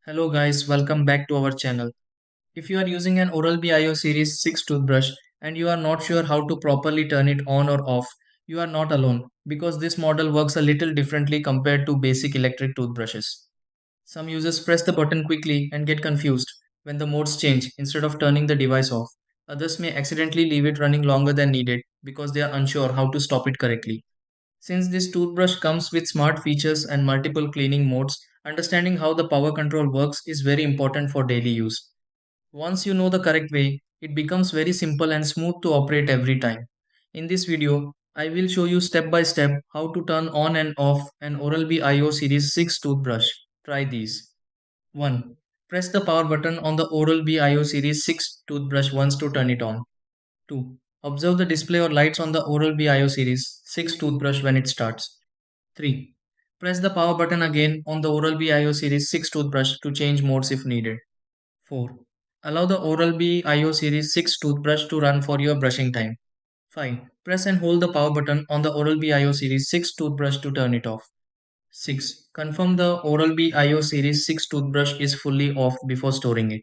Hello guys, welcome back to our channel. If you are using an Oral-B IO Series 6 toothbrush and you are not sure how to properly turn it on or off, you are not alone because this model works a little differently compared to basic electric toothbrushes. Some users press the button quickly and get confused when the modes change instead of turning the device off. Others may accidentally leave it running longer than needed because they are unsure how to stop it correctly. Since this toothbrush comes with smart features and multiple cleaning modes, understanding how the power control works is very important for daily use. Once you know the correct way, it becomes very simple and smooth to operate every time. In this video, I will show you step by step how to turn on and off an Oral-B IO Series 6 toothbrush. Try these. 1. Press the power button on the Oral-B IO Series 6 toothbrush once to turn it on. 2. Observe the display or lights on the Oral-B IO Series 6 toothbrush when it starts. 3. Press the power button again on the Oral-B IO Series 6 toothbrush to change modes if needed. 4. Allow the Oral-B IO Series 6 toothbrush to run for your brushing time. 5. Press and hold the power button on the Oral-B IO Series 6 toothbrush to turn it off. 6. Confirm the Oral-B IO Series 6 toothbrush is fully off before storing it.